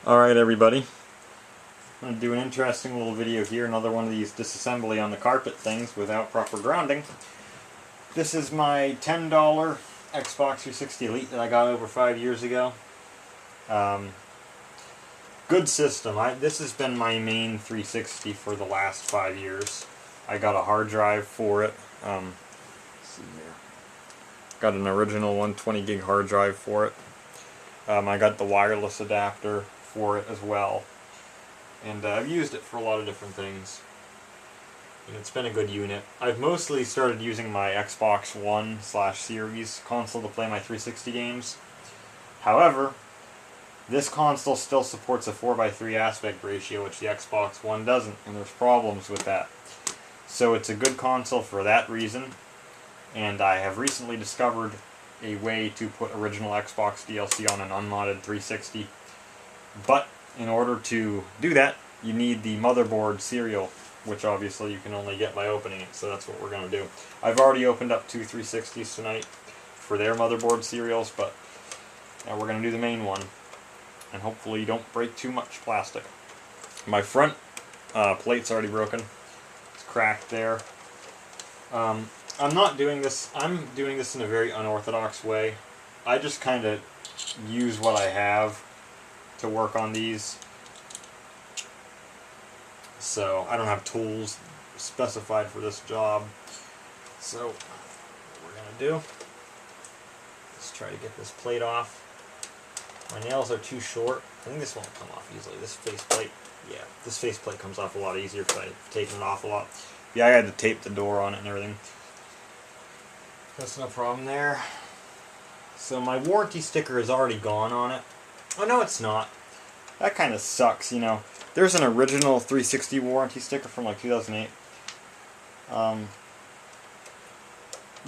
Alright everybody, I'm going to do an interesting little video here, another one of these disassembly on the carpet things without proper grounding. This is my $10 Xbox 360 Elite that I got over 5 years ago. Good system. This has been my main 360 for the last 5 years. I got a hard drive for it. Let's see here. Got an original 120 gig hard drive for it. I got the wireless adapter for it as well, and I've used it for a lot of different things, and it's been a good unit. I've mostly started using my Xbox One/Series console to play my 360 games. However, this console still supports a 4:3 aspect ratio, which the Xbox One doesn't, and there's problems with that. So it's a good console for that reason, and I have recently discovered a way to put original Xbox DLC on an unmodded 360. But in order to do that, you need the motherboard serial, which obviously you can only get by opening it, so that's what we're going to do. I've already opened up 2 360s tonight for their motherboard serials, but now we're going to do the main one, and hopefully you don't break too much plastic. My front plate's already broken. It's cracked there. I'm not doing this, I'm doing this in a very unorthodox way. I just kind of use what I have to work on these. So I don't have tools specified for this job. So what we're going to do is try to get this plate off. My nails are too short. I think this won't come off easily. This faceplate, yeah, this faceplate comes off a lot easier because I've taken it off a lot. Yeah, I had to tape the door on it and everything. That's no problem there. So my warranty sticker is already gone on it. Oh no, it's not. That kind of sucks, you know. There's an original 360 warranty sticker from like 2008.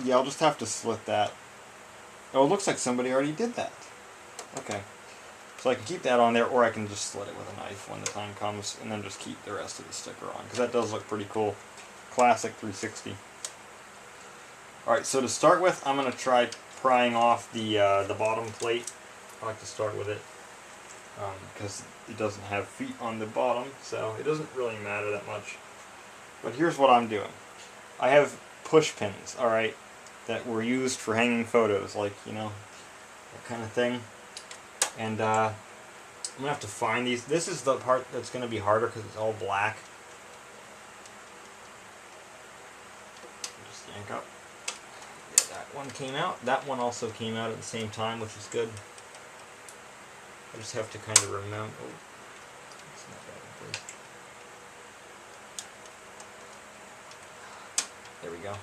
Yeah, I'll just have to slit that. Oh, it looks like somebody already did that. Okay. So I can keep that on there, or I can just slit it with a knife when the time comes, and then just keep the rest of the sticker on, because that does look pretty cool. Classic 360. Alright, so to start with, I'm going to try prying off the bottom plate. I like to start with it because it doesn't have feet on the bottom, so it doesn't really matter that much. But here's what I'm doing. I have push pins, alright, that were used for hanging photos, like, you know, that kind of thing. And I'm going to have to find these. This is the part that's going to be harder because it's all black. Just yank up. That one came out. That one also came out at the same time, which is good. I just have to kind of remember. Oh, it's not that one. There we go. I'll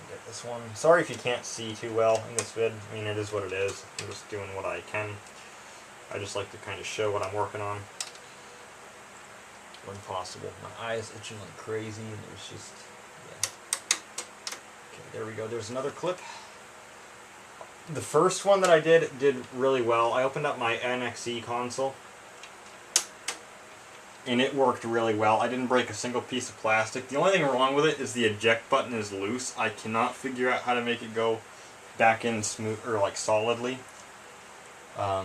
get this one. Sorry if you can't see too well in this vid. I mean, it is what it is. I'm just doing what I can. I just like to kind of show what I'm working on when possible. My eye's itching like crazy, and there's just, yeah. Okay, there we go. There's another clip. The first one that I did really well. I opened up my NXE console, and it worked really well. I didn't break a single piece of plastic. The only thing wrong with it is the eject button is loose. I cannot figure out how to make it go back in smooth, or like solidly. But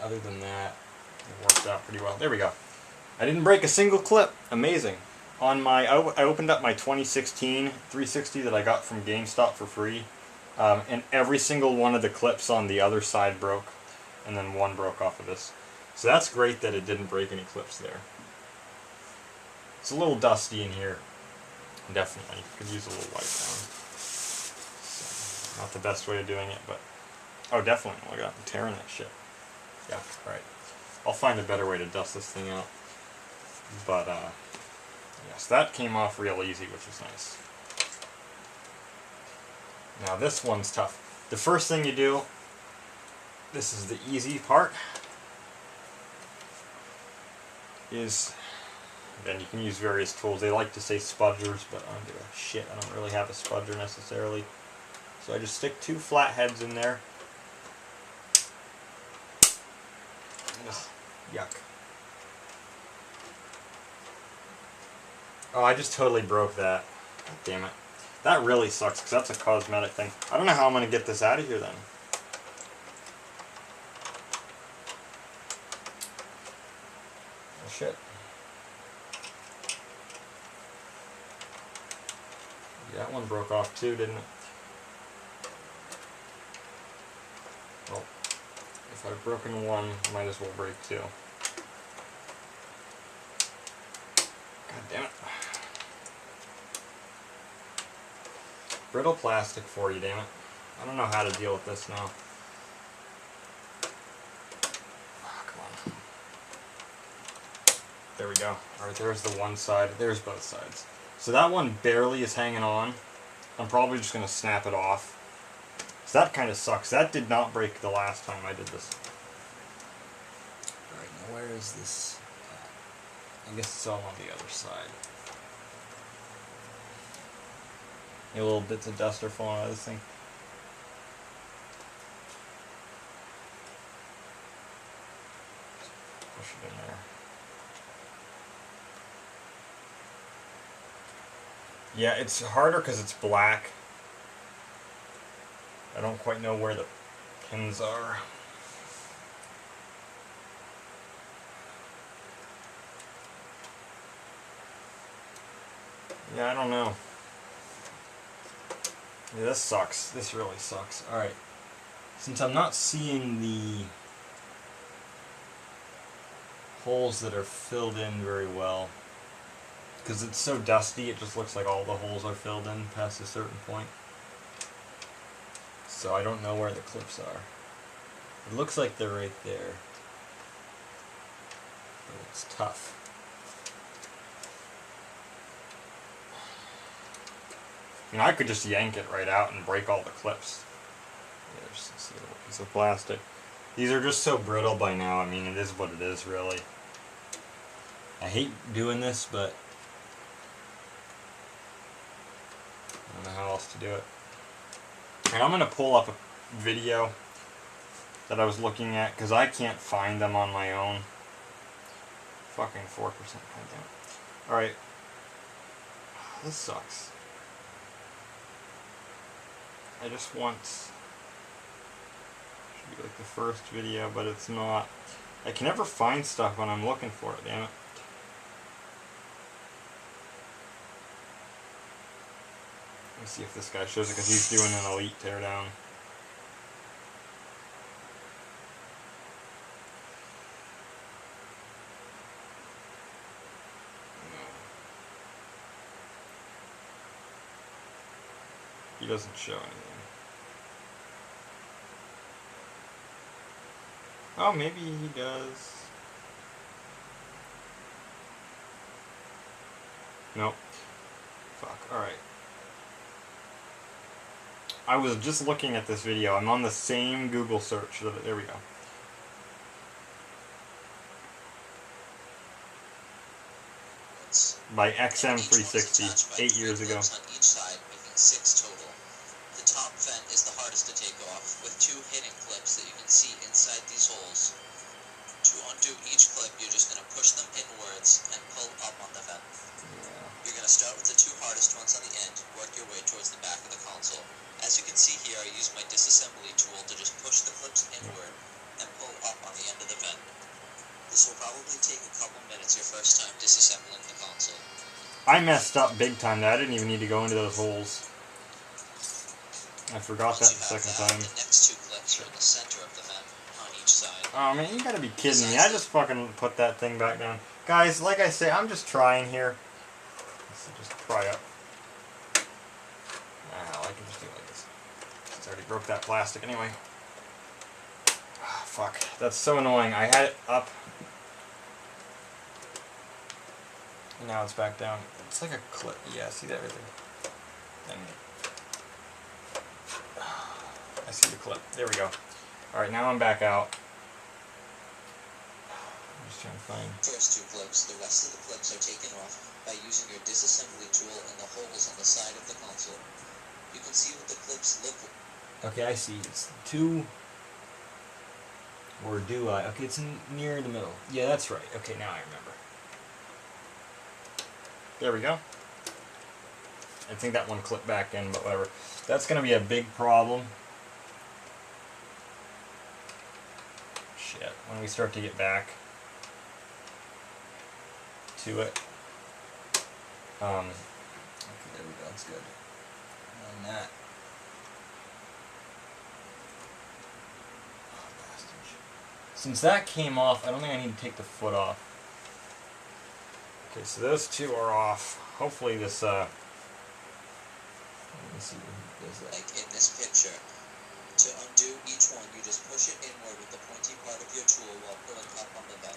other than that, it worked out pretty well. There we go. I didn't break a single clip. Amazing. On my, I opened up my 2016 360 that I got from GameStop for free, and every single one of the clips on the other side broke, and then one broke off of this. So that's great that it didn't break any clips there. It's a little dusty in here. Definitely could use a little wipe down. So, not the best way of doing it, but oh, definitely. Look at that, I'm tearing that shit. Yeah, right. I'll find a better way to dust this thing out. But yes, that came off real easy, which is nice. Now this one's tough. The first thing you do, this is the easy part, is, and you can use various tools. They like to say spudgers, but I don't give a shit. I don't really have a spudger necessarily. So I just stick 2 flat heads in there. Ugh, yuck. Oh, I just totally broke that. God damn it. That really sucks, because that's a cosmetic thing. I don't know how I'm going to get this out of here then. shit. That one broke off too, didn't it? Well, if I've broken one, I might as well break two. God damn it. Brittle plastic for you, damn it. I don't know how to deal with this now. Oh, come on. There we go. Alright, there's the one side. There's both sides. So that one barely is hanging on. I'm probably just going to snap it off. So that kind of sucks. That did not break the last time I did this. Alright, now where is this? I guess it's all on the other side. A little bits of dust are falling out of this thing. Push it in there. Yeah, it's harder because it's black. I don't quite know where the pins are. Yeah, I don't know. Yeah, this sucks. This really sucks. Alright. Since I'm not seeing the holes that are filled in very well, because it's so dusty, it just looks like all the holes are filled in past a certain point. So I don't know where the clips are. It looks like they're right there. But it's tough. I mean, I could just yank it right out and break all the clips. There's this little piece of plastic. These are just so brittle by now. I mean, it is what it is, really. I hate doing this, but I don't know how else to do it. And I'm going to pull up a video that I was looking at, because I can't find them on my own. Fucking 4%. Goddamn. Alright. This sucks. I just want... should be like the first video, but it's not. I can never find stuff when I'm looking for it, damn it. Let me see if this guy shows it, because he's doing an elite teardown. He doesn't show anything. Oh, maybe he does. Nope. Fuck, alright. I was just looking at this video. I'm on the same Google search. There we go. By XM360, 8 years ago. On each side, making 6 total. The top vent is the hardest to take off, with 2 hidden clips that you can see inside these holes. To undo each clip, you're just going to push them inwards and pull up on the vent. You're going to start with the 2 hardest ones on the end, work your way towards the back of the console. As you can see here, I use my disassembly tool to just push the clips inward and pull up on the end of the vent. This will probably take a couple minutes your first time disassembling the console. I messed up big time there. I didn't even need to go into those holes. I forgot that the second time. The next 2 clips are in the center of the vent on each side. Oh man, you gotta be kidding me. I just fucking put that thing back down. Guys, like I say, I'm just trying here. Let's just pry up. I can just do it like this. Since I already broke that plastic anyway. Ah, fuck. That's so annoying. I had it up. And now it's back down. It's like a clip. Yeah, see that right there? I see the clip. There we go. Alright, now I'm back out. I'm just trying to find... First 2 clips. The rest of the clips are taken off by using your disassembly tool in the holes on the side of the console. You can see what the clips look like. Okay, I see. It's 2... Or do I? Okay, it's near the middle. Yeah, that's right. Okay, now I remember. There we go. I think that one clipped back in, but whatever. That's going to be a big problem. Shit, when we start to get back. to it. Okay, there we go. That's good. And that. Oh, bastard. Since that came off, I don't think I need to take the foot off. Okay, so those two are off. Hopefully this. Let me see what does that. Like in this picture. To undo each one, you just push it inward with the pointy part of your tool while pulling up on the bed.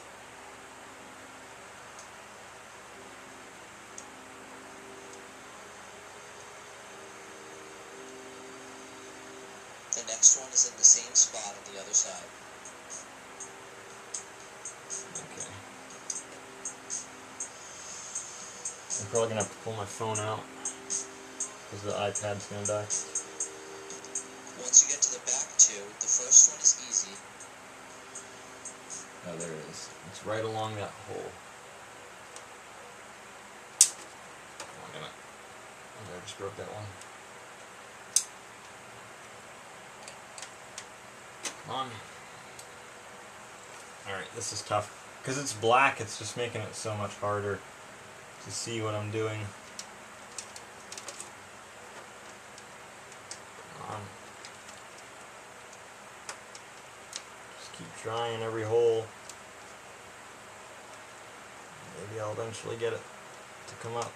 The next one is in the same spot on the other side. Okay. I'm probably gonna have to pull my phone out because the iPad's gonna die. Once you get to the back two, the first one is easy. Oh, there it is. It's right along that hole. Oh, damn it. I just broke that one. Come on. Alright, this is tough. Because it's black, it's just making it so much harder to see what I'm doing. Come on. Just keep trying every hole. Maybe I'll eventually get it to come up.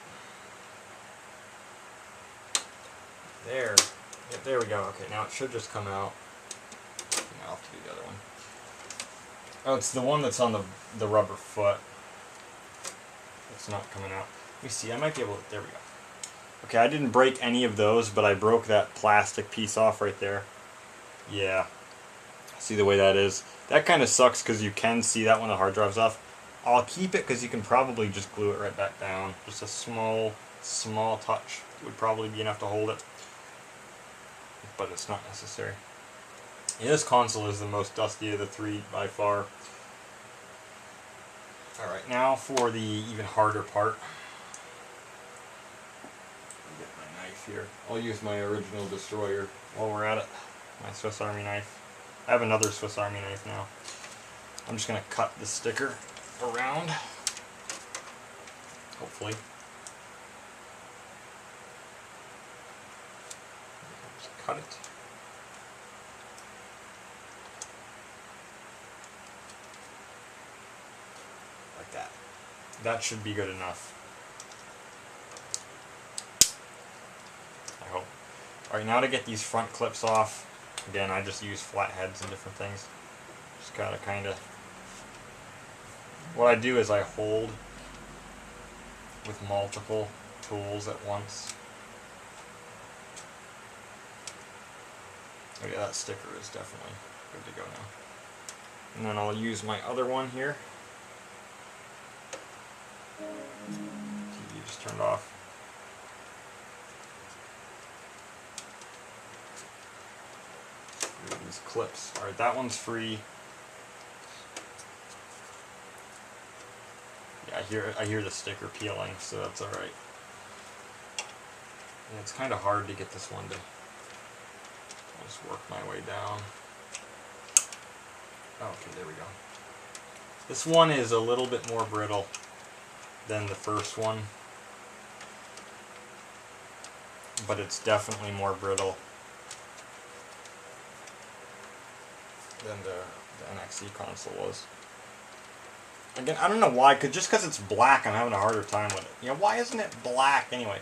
There. Yep, there we go. Okay, now it should just come out. I'll have to do the other one. Oh, it's the one that's on the rubber foot. It's not coming out. Let me see. I might be able to... There we go. Okay, I didn't break any of those, but I broke that plastic piece off right there. Yeah. See the way that is? That kind of sucks because you can see that when the hard drive's off. I'll keep it because you can probably just glue it right back down. Just a small touch would probably be enough to hold it. But it's not necessary. Yeah, this console is the most dusty of the three by far. Alright, now for the even harder part. I'll get my knife here. I'll use my original destroyer while we're at it. My Swiss Army knife. I have another Swiss Army knife now. I'm just going to cut the sticker around. Hopefully. Just cut it. Like that. That should be good enough. I hope. Alright, now to get these front clips off. Again, I just use flat heads and different things. Just gotta kinda... What I do is I hold with multiple tools at once. Oh yeah, that sticker is definitely good to go now. And then I'll use my other one here. TV just turned off. These clips. Alright, that one's free. Yeah, I hear the sticker peeling, so that's alright. And it's kind of hard to get this one to... I'll just work my way down. Okay, there we go. This one is a little bit more brittle than the first one, but it's definitely more brittle than the NXE console was. Again, I don't know why, just because it's black, I'm having a harder time with it. You know, why isn't it black anyway?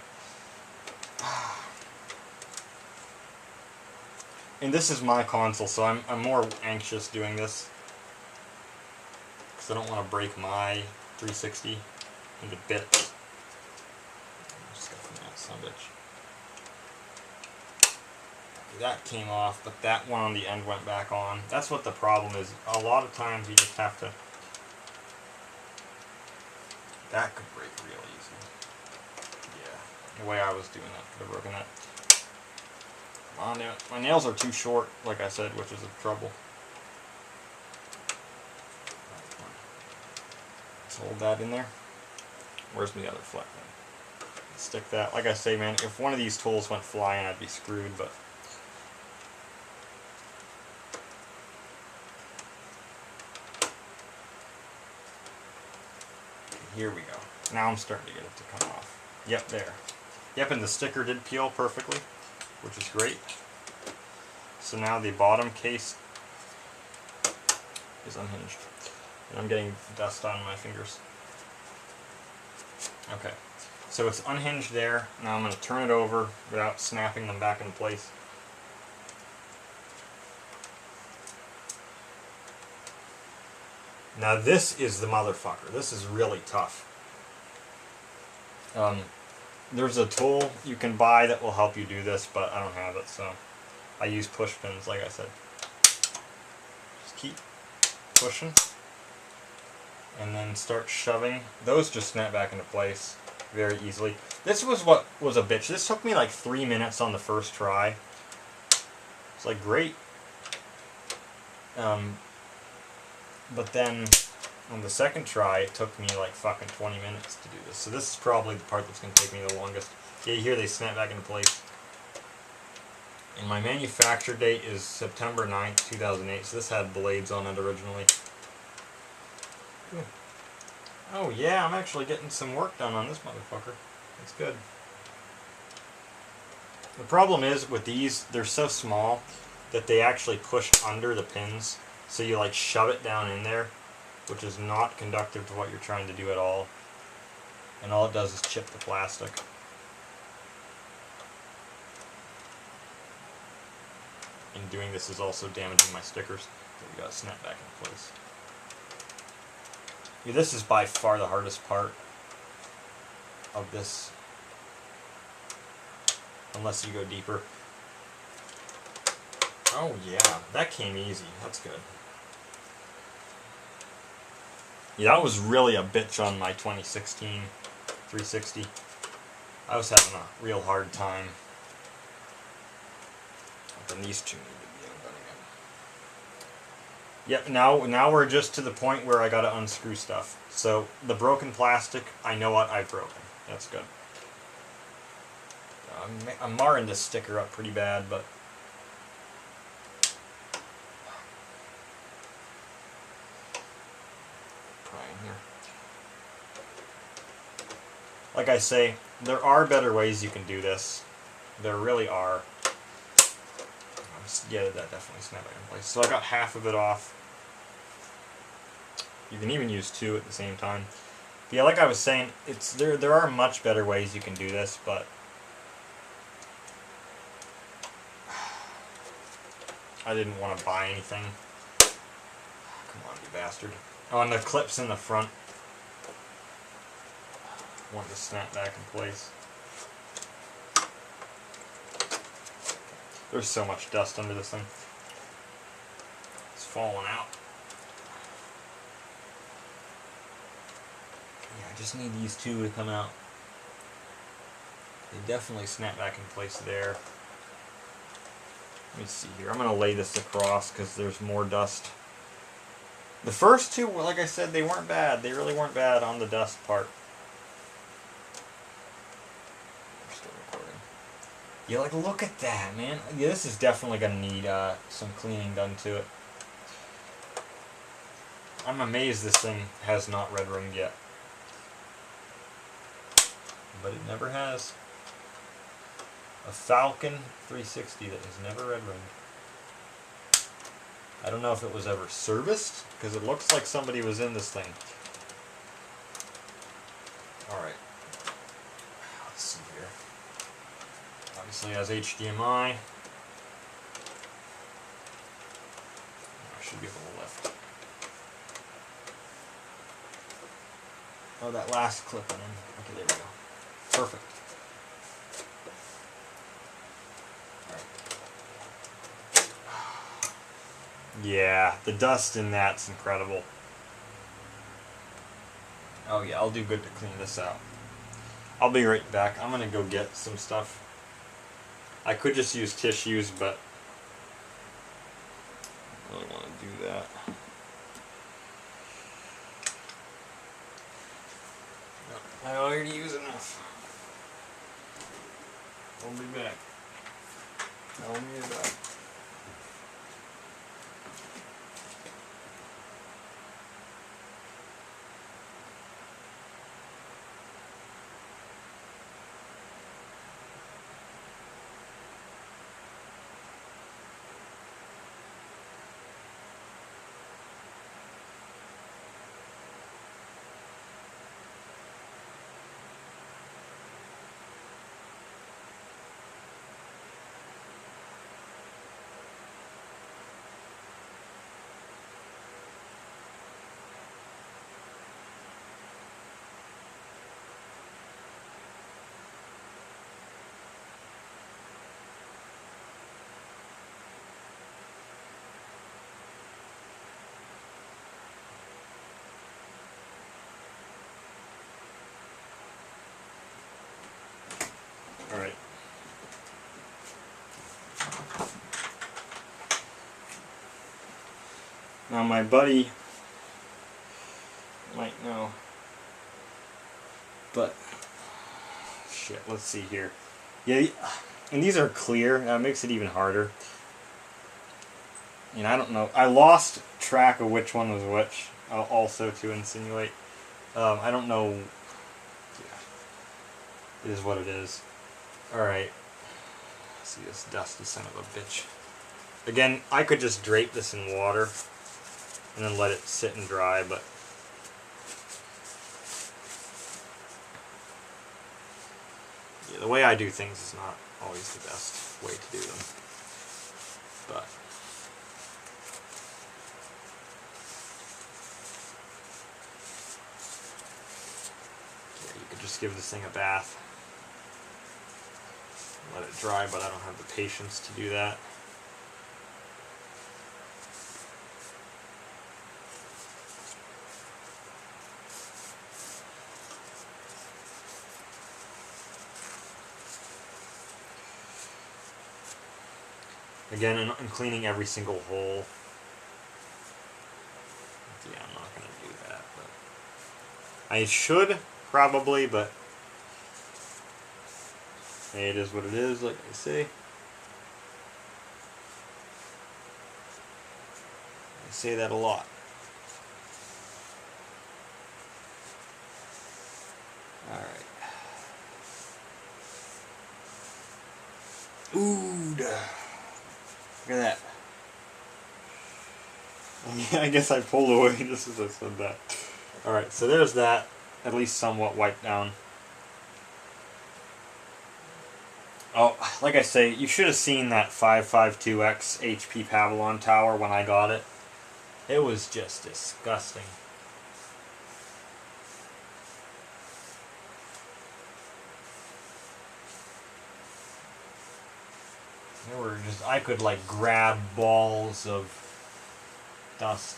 And this is my console, so I'm more anxious doing this. Because I don't want to break my 360 into bits. I'm just gonna that son of a bitch. That came off, but that one on the end went back on. That's what the problem is. A lot of times you just have to... That could break real easy. Yeah, the way I was doing that could have broken that. Come on, now. My nails are too short, like I said, which is a trouble. Let's hold that in there. Where's the other fleck then? Stick that. Like I say, man, if one of these tools went flying, I'd be screwed, but... Here we go. Now I'm starting to get it to come off. Yep, there. Yep, and the sticker did peel perfectly, which is great. So now the bottom case is unhinged. And I'm getting dust on my fingers. Okay, so it's unhinged there. Now I'm going to turn it over without snapping them back in place. Now this is the motherfucker. This is really tough. There's a tool you can buy that will help you do this, but I don't have it, so I use push pins, like I said. Just keep pushing, and then start shoving. Those just snap back into place very easily. This was what was a bitch. This took me like 3 minutes on the first try. It's like great. But then on the second try, it took me like fucking 20 minutes to do this. So this is probably the part that's going to take me the longest. Yeah, you hear they snap back into place. And my manufacture date is September 9th, 2008. So this had blades on it originally. Ooh. Oh yeah, I'm actually getting some work done on this motherfucker. That's good. The problem is with these, they're so small that they actually push under the pins. So you like shove it down in there, which is not conductive to what you're trying to do at all. And all it does is chip the plastic. And doing this is also damaging my stickers. So we gotta snap back in place. Yeah, this is by far the hardest part of this, unless you go deeper. Oh yeah, that came easy. That's good. Yeah, that was really a bitch on my 2016 360. I was having a real hard time. Then these two need to be undone again. Yep, now we're just to the point where I gotta unscrew stuff. So the broken plastic, I know what I've broken. That's good. I'm marring this sticker up pretty bad, but here. Like I say, there are better ways you can do this. There really are. Yeah, that definitely snapped back in place. So I got half of it off. You can even use two at the same time. But yeah, like I was saying, there are much better ways you can do this, but I didn't want to buy anything. Come on, you bastard. Oh, and the clips in the front want to snap back in place. There's so much dust under this thing. It's falling out. Yeah, I just need these two to come out. They definitely snap back in place there. Let me see here. I'm going to lay this across because there's more dust. The first two, like I said, they weren't bad. They really weren't bad on the dust part. We're still recording. Yeah, like look at that, man. Yeah, this is definitely going to need some cleaning done to it. I'm amazed this thing has not red ringed yet. But it never has. A Falcon 360 that has never red ringed. I don't know if it was ever serviced, because it looks like somebody was in this thing. Alright. Let's see here. Obviously it has HDMI. I should be able to lift. Oh, that last clip went in. Okay, there we go. Perfect. Yeah, the dust in that's incredible. Oh yeah, I'll do good to clean this out. I'll be right back. I'm gonna go get some stuff. I could just use tissues, but I don't really want to do that. I already use enough. I'll be back. I'll be back. Now my buddy might know, but shit, let's see here. Yeah, and these are clear. That makes it even harder. And I don't know. I lost track of which one was which. Also to insinuate. I don't know. Yeah, it is what it is. All right. See this dusty son of a bitch. Again, I could just drape this in water and then let it sit and dry, but yeah, the way I do things is not always the best way to do them. But yeah, you could just give this thing a bath. Let it dry, but I don't have the patience to do that. Again, I'm cleaning every single hole. Yeah, I'm not going to do that, but I should probably, but hey, it is what it is, like I say. I say that a lot. Alright. Ooh, look at that. I guess I pulled away just as I said that. Alright, so there's that, at least somewhat wiped down. Oh, like I say, you should have seen that 552X HP Pavilion tower when I got it. It was just disgusting. There were just, I could like grab balls of dust.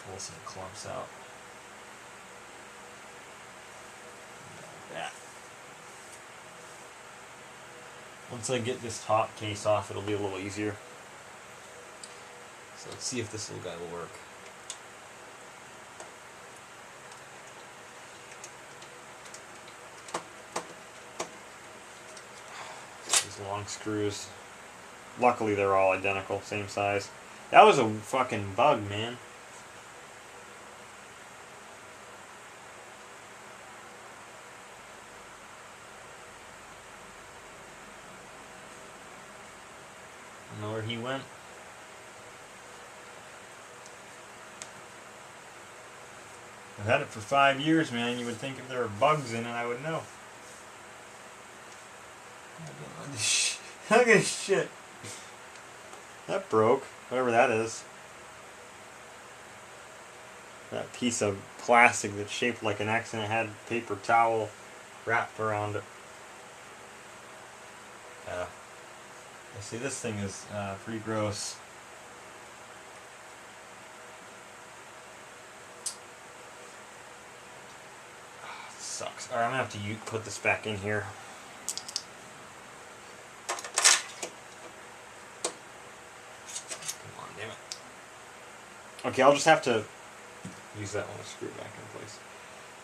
Pull some clumps out. Yeah. Once I get this top case off, it'll be a little easier. So let's see if this little guy will work. These long screws. Luckily they're all identical, same size. That was a fucking bug, man. I don't know where he went. I've had it for 5 years, man. You would think if there were bugs in it, I would know. Look at this shit. That broke. Whatever that is. That piece of plastic that's shaped like an X and it had paper towel wrapped around it. See, this thing is pretty gross. Sucks. Alright, I'm gonna have to put this back in here. Come on, damn it. Okay, I'll just have to use that one to screw it back in place.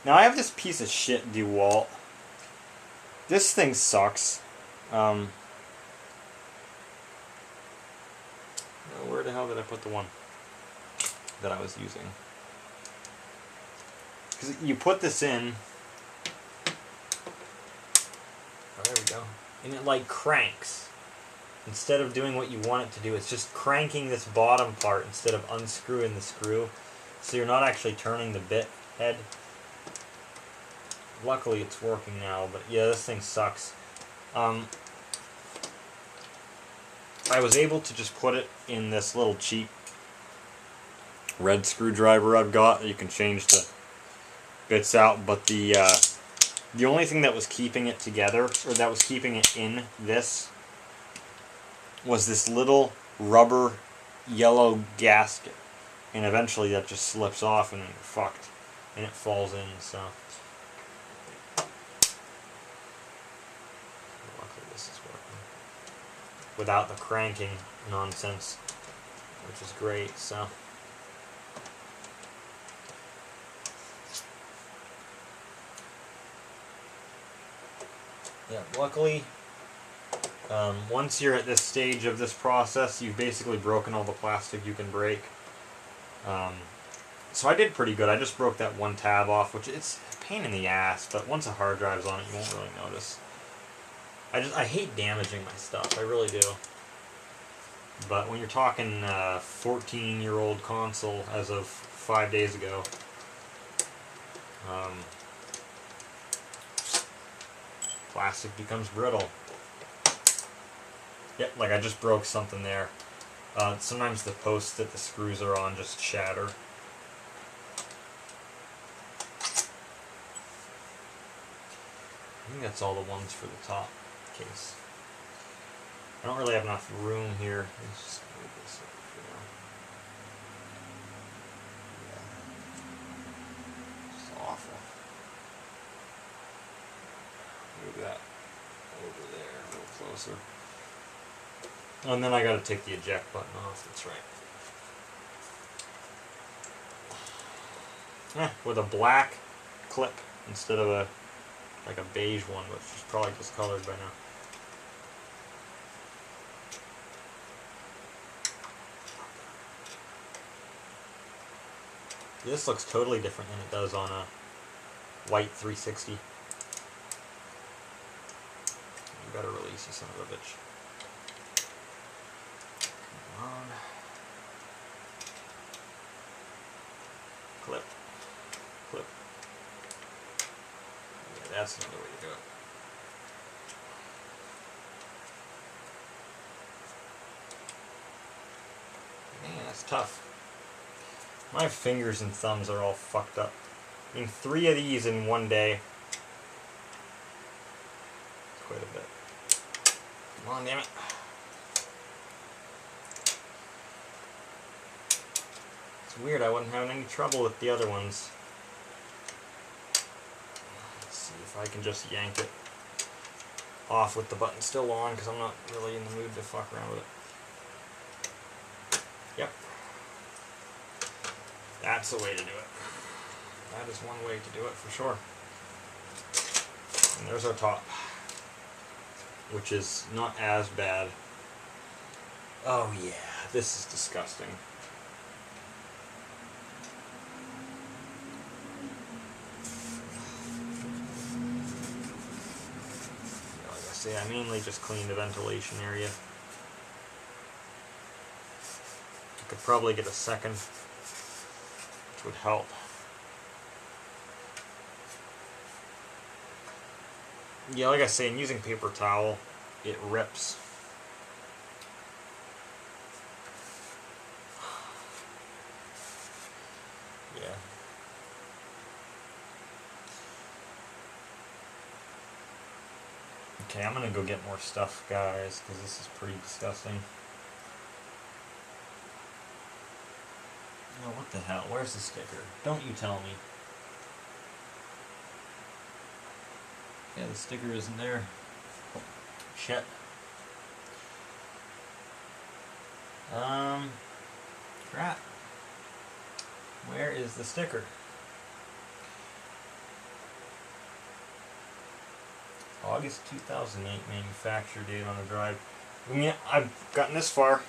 Now I have this piece of shit DeWalt. This thing sucks. Where the hell did I put the one that I was using? Because you put this in. Oh, there we go. And it like cranks. Instead of doing what you want it to do, it's just cranking this bottom part instead of unscrewing the screw. So you're not actually turning the bit head. Luckily it's working now, but yeah, this thing sucks. I was able to just put it in this little cheap red screwdriver I've got. You can change the bits out, but the only thing that was keeping it together, or that was keeping it in this, was this little rubber yellow gasket. And eventually that just slips off and you're fucked. And it falls in, so. Luckily this is working. without the cranking nonsense, which is great. So yeah, luckily, once you're at this stage of this process, you've basically broken all the plastic you can break. So I did pretty good. I just broke that one tab off, which it's a pain in the ass, but once a hard drive's on it, you won't really notice. I hate damaging my stuff, I really do. But when you're talking 14-year-old console as of 5 days ago, plastic becomes brittle. Yep, like I just broke something there. Sometimes the posts that the screws are on just shatter. I think that's all the ones for the top case. I don't really have enough room here. Let's just move this up for now. Yeah. It's awful. Move that over there a little closer. And then I gotta take the eject button off, that's right. With a black clip instead of a like a beige one, which is probably discolored by now. This looks totally different than it does on a white 360. You better release, you son of a bitch. Come on. Clip. Clip. Yeah, that's another way to do it. Man, that's tough. My fingers and thumbs are all fucked up. I mean, 3 of these in one day. Quite a bit. Come on, damn it. It's weird, I wasn't having any trouble with the other ones. Let's see if I can just yank it off with the button still on, because I'm not really in the mood to fuck around with it. Yep. That's the way to do it. That is one way to do it for sure. And there's our top, which is not as bad. Oh yeah, this is disgusting. Like I say, I mainly just cleaned the ventilation area. I could probably get a second, which would help. Yeah, like I say, in using paper towel, it rips. Yeah. Okay, I'm gonna go get more stuff, guys, because this is pretty disgusting. Oh, what the hell? Where's the sticker? Don't you tell me. Yeah, the sticker isn't there. Shit. Crap. Where is the sticker? August 2008 manufacture date on the drive. I mean, I've gotten this far.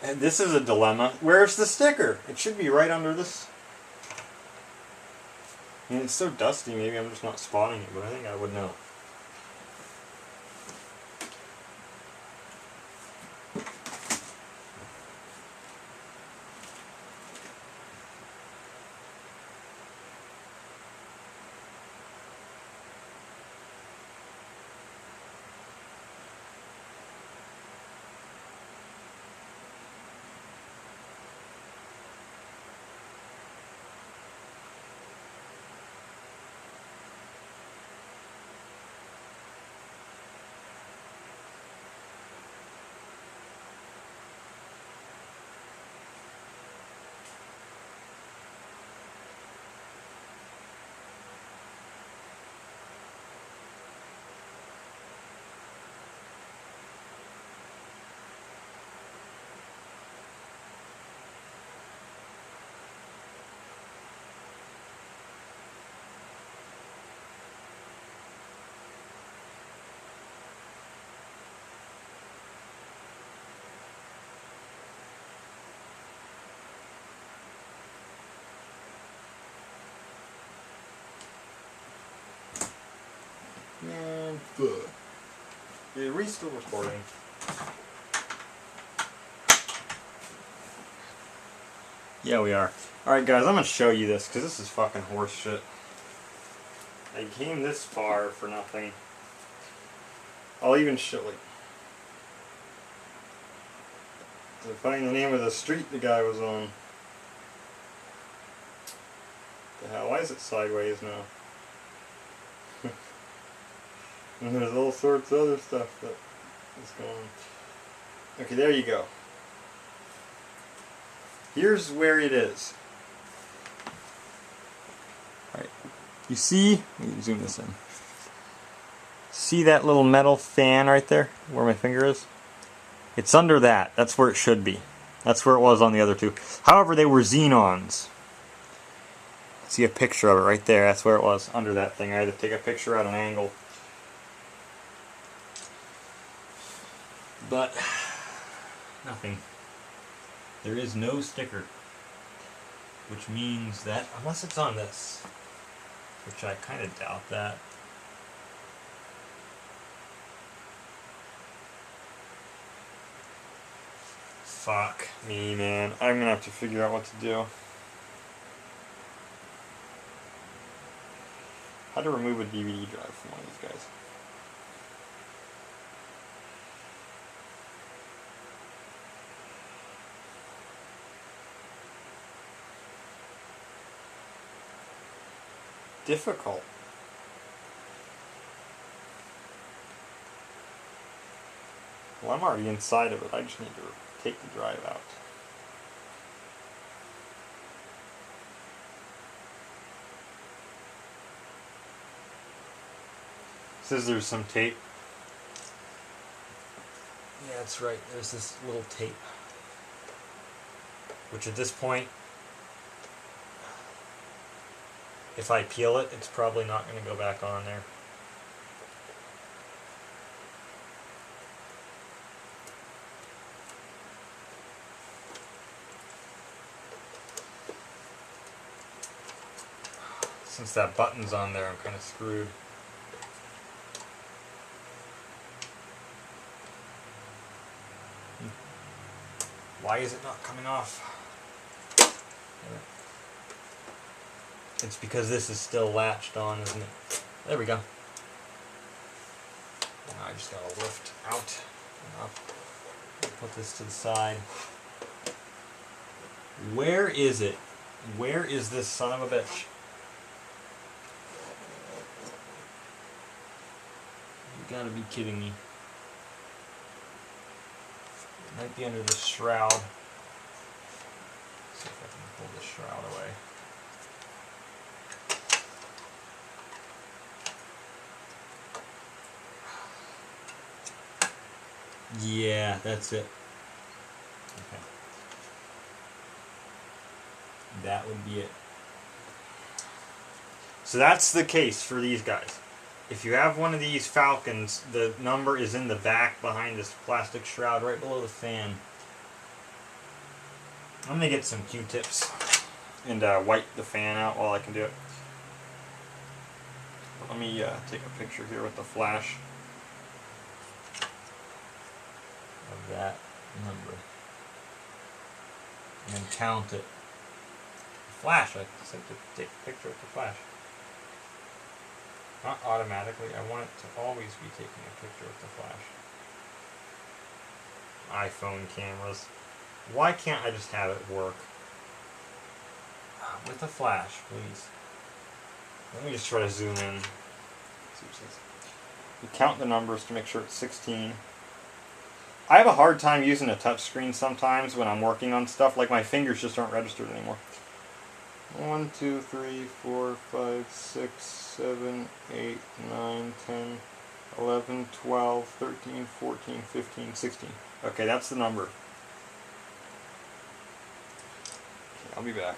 And this is a dilemma. Where's the sticker? It should be right under this. I mean, it's so dusty, maybe I'm just not spotting it, but I think I would know. Are we still recording? Yeah, we are. Alright guys, I'm going to show you this because this is fucking horse shit. I came this far for nothing. I'll even show it. To find the name of the street the guy was on. The hell, why is it sideways now? And there's all sorts of other stuff that is going on. Okay, there you go. Here's where it is. Alright. You see, let me zoom this in. See that little metal fan right there? Where my finger is? It's under that. That's where it should be. That's where it was on the other two. However, they were xenons. See a picture of it right there. That's where it was, under that thing. I had to take a picture at an angle. But nothing. There is no sticker, which means that unless it's on this, which I kind of doubt that. Fuck me, man. I'm gonna have to figure out what to do. How to remove a DVD drive from one of these guys. Difficult. Well, I'm already inside of it. I just need to take the drive out. It says there's some tape. Yeah, that's right. There's this little tape. Which at this point, if I peel it, it's probably not going to go back on there. Since that button's on there, I'm kind of screwed. Why is it not coming off? It's because this is still latched on, isn't it? There we go. Now I just gotta lift out and up. Put this to the side. Where is it? Where is this son of a bitch? You gotta be kidding me. It might be under the shroud. Let's see if I can pull the shroud away. Yeah, that's it. Okay. That would be it. So that's the case for these guys. If you have one of these Falcons, the number is in the back behind this plastic shroud right below the fan. I'm going to get some Q-tips and wipe the fan out while I can do it. Let me take a picture here with the flash of that number and then count it. Flash, I said to take a picture with the flash. Not automatically, I want it to always be taking a picture with the flash. iPhone cameras. Why can't I just have it work? With the flash, please. Let me just try to zoom in. See what it says. You count the numbers to make sure it's 16. I have a hard time using a touchscreen sometimes when I'm working on stuff, like my fingers just aren't registered anymore. 1, 2, 3, 4, 5, 6, 7, 8, 9, 10, 11, 12, 13, 14, 15, 16. Okay, that's the number. Okay, I'll be back.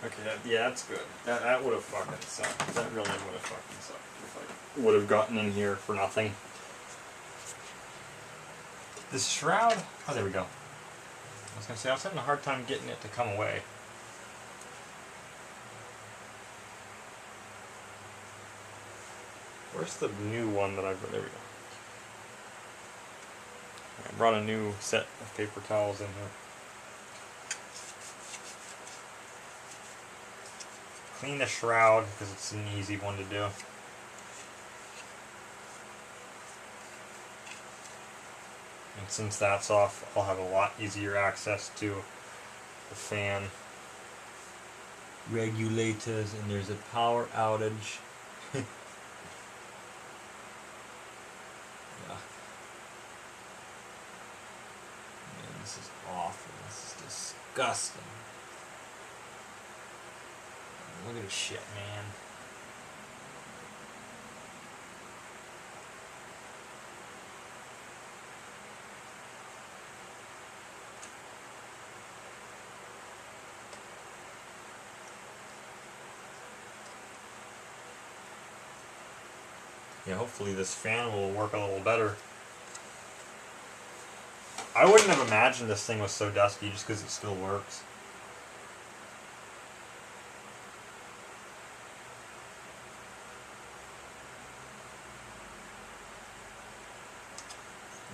Okay, yeah, that's good. That would have fucking sucked. That really would have fucking sucked if I would have gotten in here for nothing. This shroud... Oh, there we go. I was gonna say, I was having a hard time getting it to come away. Where's the new one that I've... There we go. I brought a new set of paper towels in here. Clean the shroud, because it's an easy one to do. And since that's off, I'll have a lot easier access to the fan. Regulators, and there's a power outage. Yeah. Man, this is awful. This is disgusting. Look at this shit, man. Yeah, hopefully this fan will work a little better. I wouldn't have imagined this thing was so dusty just because it still works.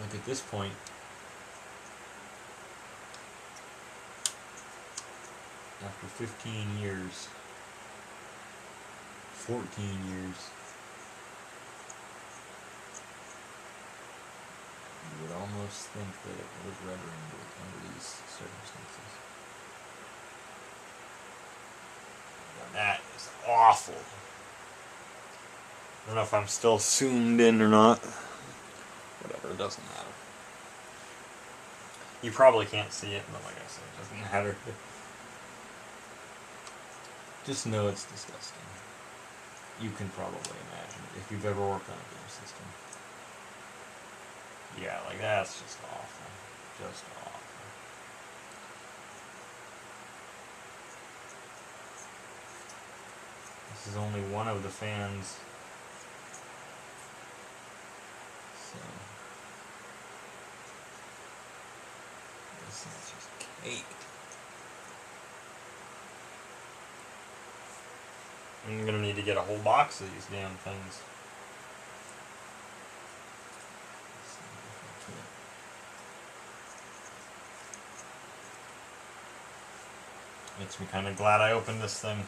Like at this point, after 15 years, 14 years, you would almost think that it would rubber under these circumstances. But that is awful. I don't know if I'm still zoomed in or not. Whatever, it doesn't matter. You probably can't see it, but like I said, it doesn't matter. Just know it's disgusting. You can probably imagine it if you've ever worked on a game system. Yeah, like that's just awful. Just awful. This is only one of the fans. So this is just caked. I'm gonna need to get a whole box of these damn things. Makes me kind of glad I opened this thing.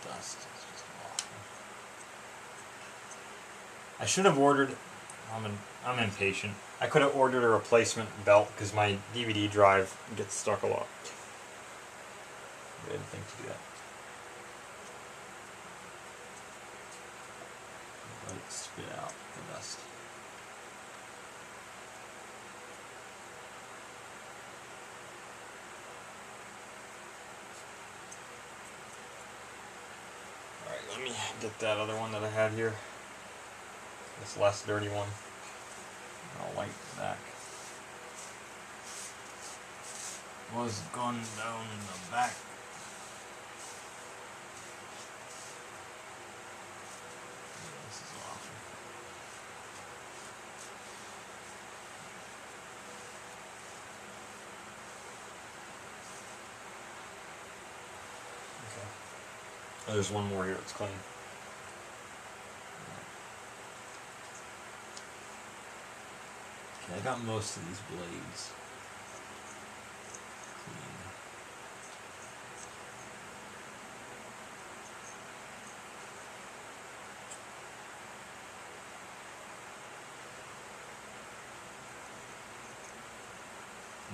Dust is just awful. I should have ordered. I'm impatient. I could have ordered a replacement belt because my DVD drive gets stuck a lot. I didn't think to do that. Let it spit out the dust. Alright, let me get that other one that I had here. This less dirty one. I'll wipe the back. Was gone down the back. This is awful. Okay. Oh, there's one more here. It's clean. Okay, I got most of these blades clean.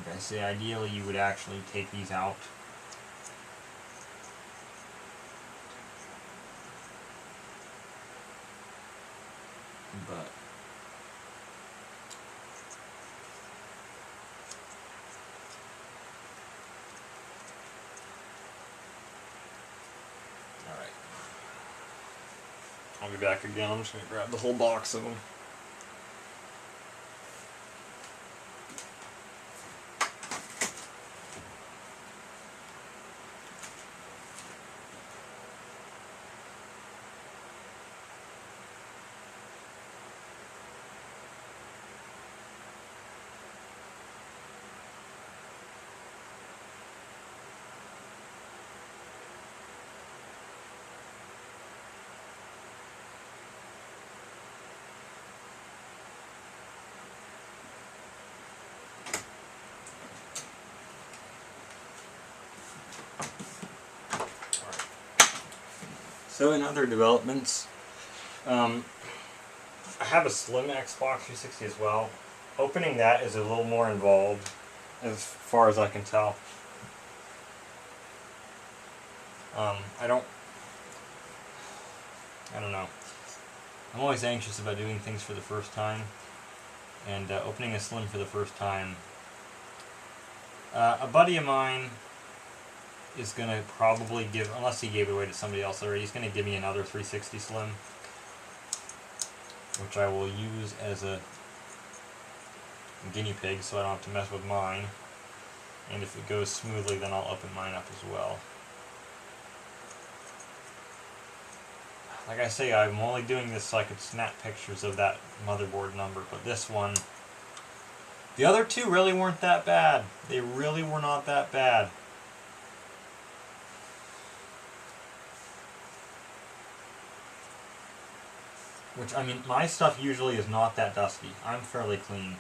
Okay, so ideally you would actually take these out. But alright. I'll be back again. I'm just going to grab the whole box of them. So in other developments, I have a slim Xbox 360 as well. Opening that is a little more involved, as far as I can tell. I don't know. I'm always anxious about doing things for the first time, and opening a slim for the first time. A buddy of mine is going to probably give, unless he gave it away to somebody else already, he's going to give me another 360 slim, which I will use as a guinea pig so I don't have to mess with mine. And if it goes smoothly, then I'll open mine up as well. Like I say, I'm only doing this so I could snap pictures of that motherboard number, but this one, the other two really weren't that bad. They really were not that bad. Which, I mean, my stuff usually is not that dusty. I'm fairly clean.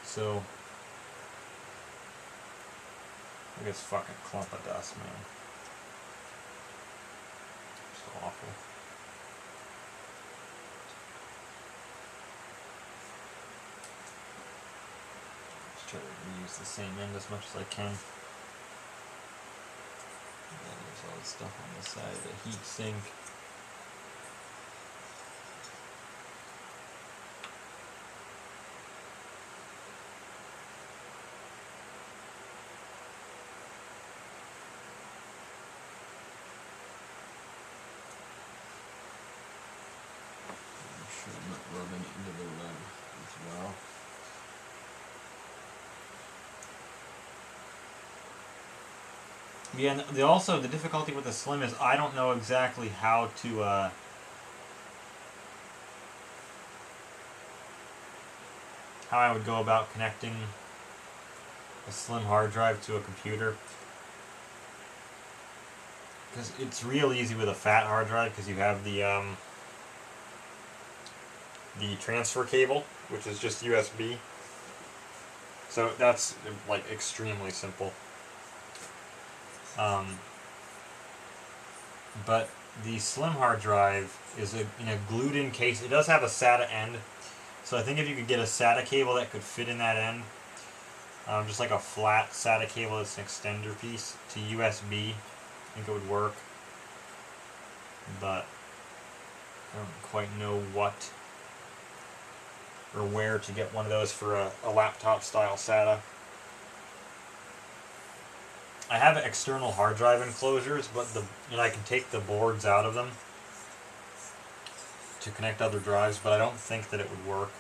So, look at this fucking clump of dust, man. It's awful. Just try to reuse the same end as much as I can. And then there's all the stuff on the side of the heat sink. I'm not rubbing it into the rug as well. Yeah, and also the difficulty with the slim is I don't know exactly how to how I would go about connecting a slim hard drive to a computer. Because it's real easy with a fat hard drive because you have the transfer cable, which is just USB. So that's like extremely simple. But the slim hard drive is in a glued-in case. It does have a SATA end, so I think if you could get a SATA cable that could fit in that end, just like a flat SATA cable that's an extender piece to USB, I think it would work. But I don't quite know what or where to get one of those for a laptop style SATA. I have external hard drive enclosures, but I can take the boards out of them to connect other drives, but I don't think that it would work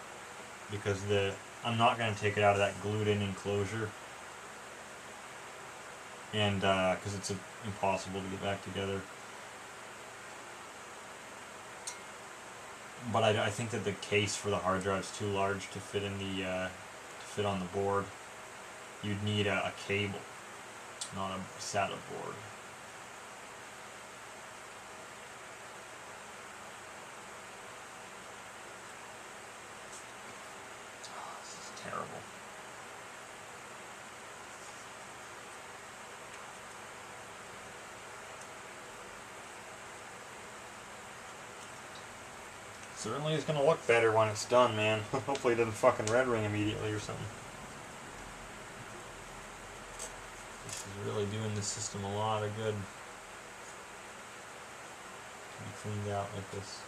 because I'm not going to take it out of that glued-in enclosure, and because it's impossible to get back together. But I think that the case for the hard drive is too large to fit in to fit on the board. You'd need a cable, not a SATA board. Oh, this is terrible. Certainly is going to look better when it's done, man. Hopefully it doesn't fucking red ring immediately or something. This is really doing the system a lot of good. To be cleaned out like this.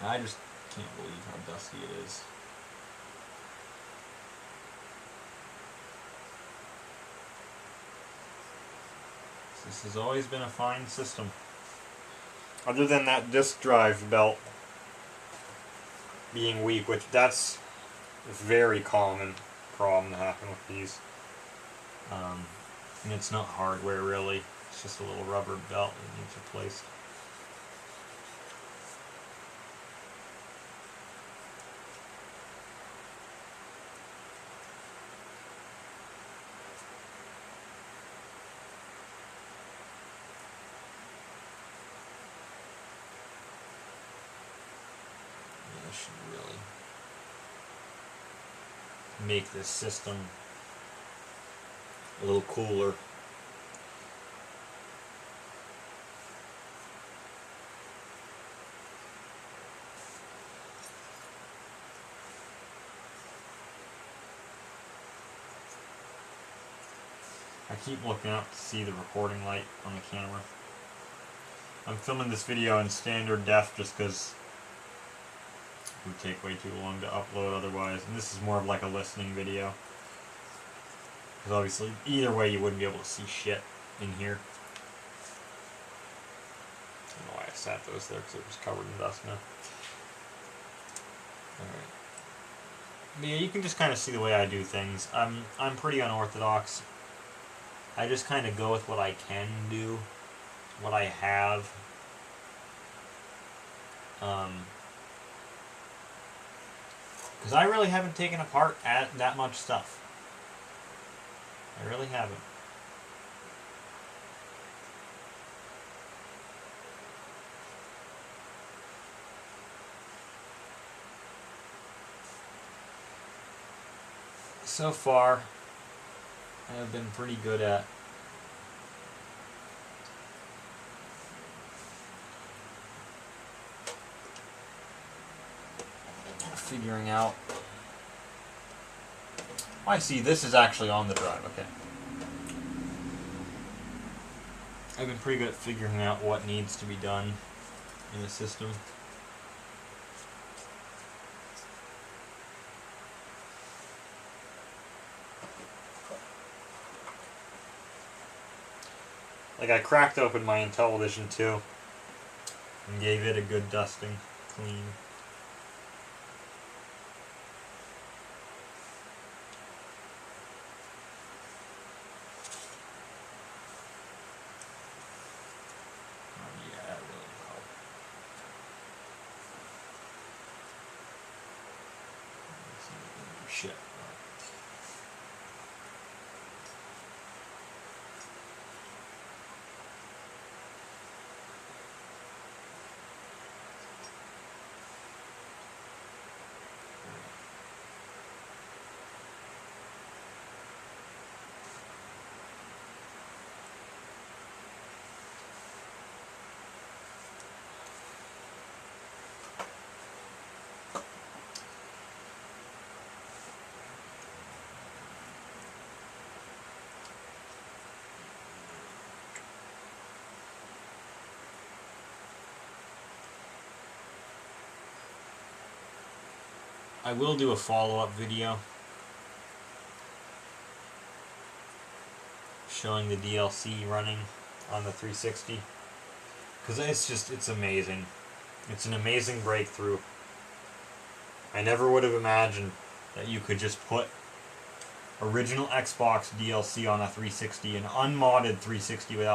I just can't believe how dusty it is. This has always been a fine system. Other than that disk drive belt being weak, which that's a very common problem to happen with these. And it's not hardware really, it's just a little rubber belt that needs replaced. should really make this system a little cooler. I keep looking up to see the recording light on the camera. I'm filming this video in standard def just because it would take way too long to upload otherwise, and this is more of like a listening video. Because obviously, either way you wouldn't be able to see shit in here. I don't know why I sat those there because it was covered in dust now. Alright. But yeah, you can just kind of see the way I do things. I'm pretty unorthodox. I just kind of go with what I can do, what I have. Because I really haven't taken apart that much stuff. I really haven't. So far, I have been pretty good at figuring out. Oh, I see, this is actually on the drive, okay. I've been pretty good at figuring out what needs to be done in the system. Like, I cracked open my Intellivision too and gave it a good dusting, clean. Shit. I will do a follow-up video showing the DLC running on the 360 because it's amazing. It's an amazing breakthrough. I never would have imagined that you could just put original Xbox DLC on a 360, an unmodded 360 without